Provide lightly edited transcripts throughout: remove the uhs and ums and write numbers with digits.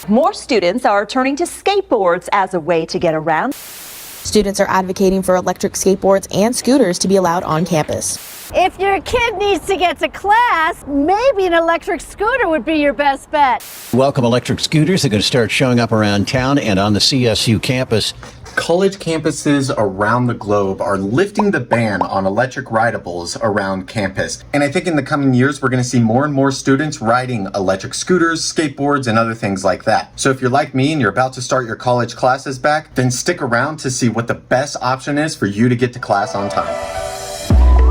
More students are turning to skateboards as a way to get around. Students are advocating for electric skateboards and scooters to be allowed on campus. If your kid needs to get to class, maybe an electric scooter would be your best bet. Welcome electric scooters. They're going to start showing up around town and on the CSU campus. College campuses around the globe are lifting the ban on electric rideables around campus. And I think in the coming years, we're going to see more and more students riding electric scooters, skateboards, and other things like that. So if you're like me and you're about to start your college classes back, then stick around to see what the best option is for you to get to class on time.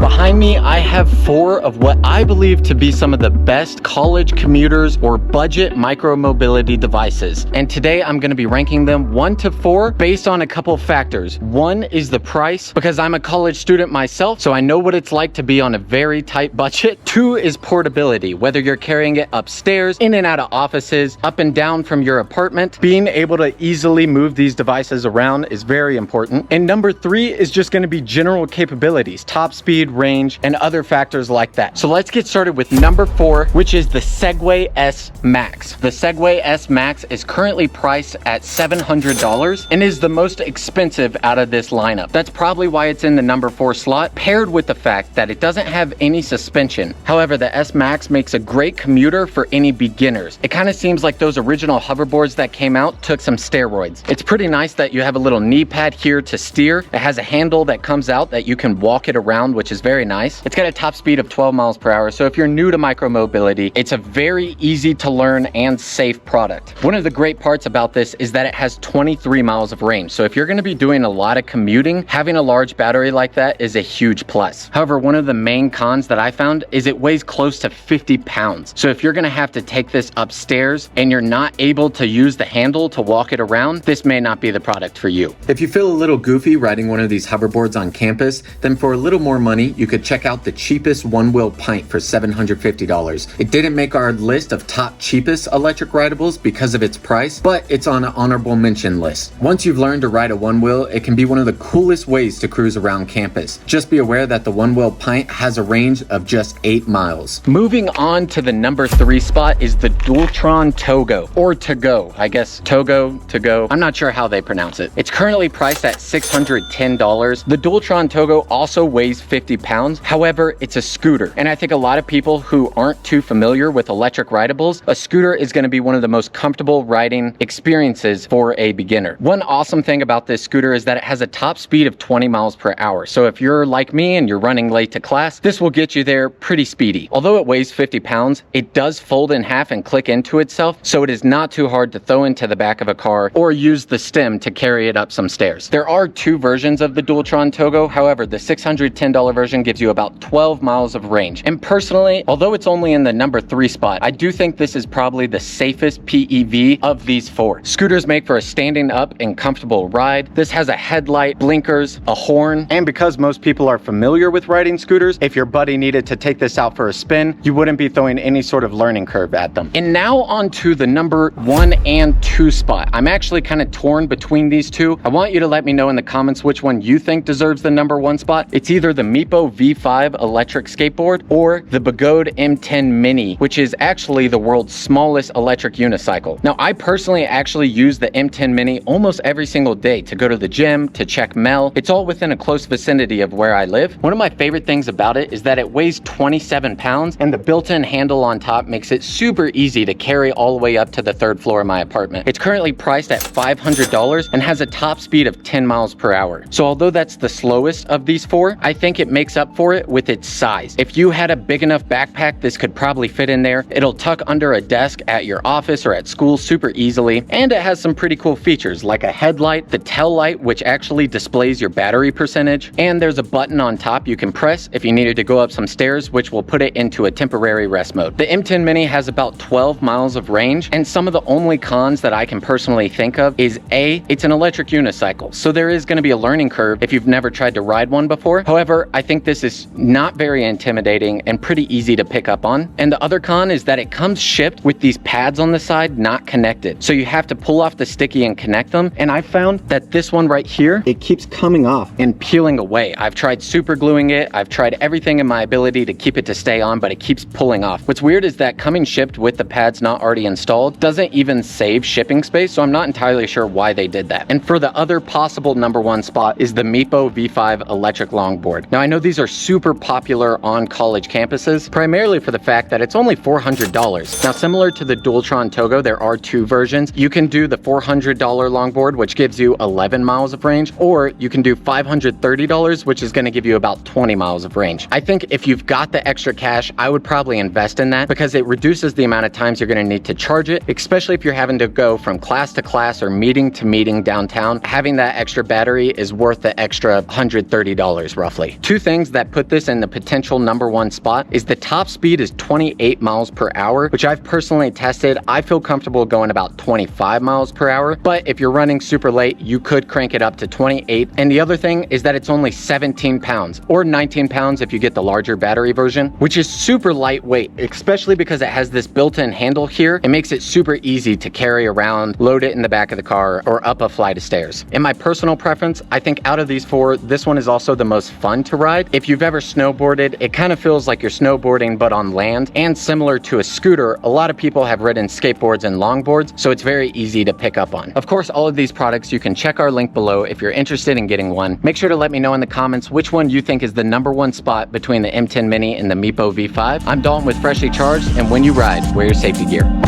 Behind me, I have 4 of what I believe to be some of the best college commuters or budget micro-mobility devices. And today I'm going to be ranking them 1 to 4 based on a couple factors. 1 is the price, because I'm a college student myself, so I know what it's like to be on a very tight budget. 2 is portability, whether you're carrying it upstairs, in and out of offices, up and down from your apartment. Being able to easily move these devices around is very important. And number 3 is just going to be general capabilities, top speed, range, and other factors like that. So let's get started with number 4, which is the Segway S Max. The Segway S Max is currently priced at $700 and is the most expensive out of this lineup. That's probably why it's in the number 4 slot, paired with the fact that it doesn't have any suspension. However, the S Max makes a great commuter for any beginners. It kind of seems like those original hoverboards that came out took some steroids. It's pretty nice that you have a little knee pad here to steer. It has a handle that comes out that you can walk it around, which is very nice. It's got a top speed of 12 miles per hour, so if you're new to micromobility, it's a very easy to learn and safe product. One of the great parts about this is that it has 23 miles of range, so if you're going to be doing a lot of commuting, having a large battery like that is a huge plus. However, one of the main cons that I found is it weighs close to 50 pounds. So if you're going to have to take this upstairs and you're not able to use the handle to walk it around, this may not be the product for you. If you feel a little goofy riding one of these hoverboards on campus, then for a little more money, you could check out the cheapest one-wheel pint for $750. It didn't make our list of top cheapest electric rideables because of its price, but it's on an honorable mention list. Once you've learned to ride a one-wheel, it can be one of the coolest ways to cruise around campus. Just be aware that the one-wheel pint has a range of just 8 miles. Moving on to the number 3 spot is the Dualtron Togo, or Togo, I guess. Togo, Togo, I'm not sure how they pronounce it. It's currently priced at $610. The Dualtron Togo also weighs 50 pounds. However, it's a scooter, and I think a lot of people who aren't too familiar with electric rideables, a scooter is going to be one of the most comfortable riding experiences for a beginner. One awesome thing about this scooter is that it has a top speed of 20 miles per hour. So if you're like me and you're running late to class, this will get you there pretty speedy. Although it weighs 50 pounds, it does fold in half and click into itself, so it is not too hard to throw into the back of a car or use the stem to carry it up some stairs. There are 2 versions of the Dualtron Togo. However, the $610 version gives you about 12 miles of range. And personally, although it's only in the number 3 spot, I do think this is probably the safest PEV of these 4. Scooters make for a standing up and comfortable ride. This has a headlight, blinkers, a horn, and because most people are familiar with riding scooters, if your buddy needed to take this out for a spin, you wouldn't be throwing any sort of learning curve at them. And now on to the number 1 and 2 spot. I'm actually kind of torn between these 2. I want you to let me know in the comments which one you think deserves the number 1 spot. It's either the MEEPO V5 electric skateboard or the Begode M10 Mini, which is actually the world's smallest electric unicycle. Now, I personally actually use the M10 Mini almost every single day to go to the gym, to check mail. It's all within a close vicinity of where I live. One of my favorite things about it is that it weighs 27 pounds and the built-in handle on top makes it super easy to carry all the way up to the 3rd floor of my apartment. It's currently priced at $500 and has a top speed of 10 miles per hour. So although that's the slowest of these 4, I think it makes up for it with its size. If you had a big enough backpack, this could probably fit in there. It'll tuck under a desk at your office or at school super easily, and it has some pretty cool features like a headlight, the tail light, which actually displays your battery percentage, and there's a button on top you can press if you needed to go up some stairs, which will put it into a temporary rest mode. The M10 Mini has about 12 miles of range, and some of the only cons that I can personally think of is A, it's an electric unicycle, so there is going to be a learning curve if you've never tried to ride one before. However, I think think this is not very intimidating and pretty easy to pick up on. And the other con is that it comes shipped with these pads on the side not connected. So you have to pull off the sticky and connect them. And I found that this one right here, it keeps coming off and peeling away. I've tried super gluing it. I've tried everything in my ability to keep it to stay on, but it keeps pulling off. What's weird is that coming shipped with the pads not already installed doesn't even save shipping space. So I'm not entirely sure why they did that. And for the other possible number one spot is the MEEPO V5 electric longboard. Now I know these are super popular on college campuses, primarily for the fact that it's only $400. Now similar to the Dualtron Togo, there are two versions. You can do the $400 longboard, which gives you 11 miles of range, or you can do $530, which is going to give you about 20 miles of range. I think if you've got the extra cash, I would probably invest in that because it reduces the amount of times you're going to need to charge it, especially if you're having to go from class to class or meeting to meeting downtown. Having that extra battery is worth the extra $130 roughly. Two things that put this in the potential number one spot is the top speed is 28 miles per hour, which I've personally tested. I feel comfortable going about 25 miles per hour, but if you're running super late, you could crank it up to 28. And the other thing is that it's only 17 pounds or 19 pounds if you get the larger battery version, which is super lightweight, especially because it has this built-in handle here. It makes it super easy to carry around, load it in the back of the car, or up a flight of stairs. In my personal preference, I think out of these four, this one is also the most fun to ride. If you've ever snowboarded, it kind of feels like you're snowboarding but on land, and similar to a scooter, a lot of people have ridden skateboards and longboards, so it's very easy to pick up on. Of course, all of these products, you can check our link below if you're interested in getting one. Make sure to let me know in the comments which one you think is the number one spot between the M10 Mini and the MEEPO V5. I'm Dalton with Freshly Charged, and when you ride, wear your safety gear.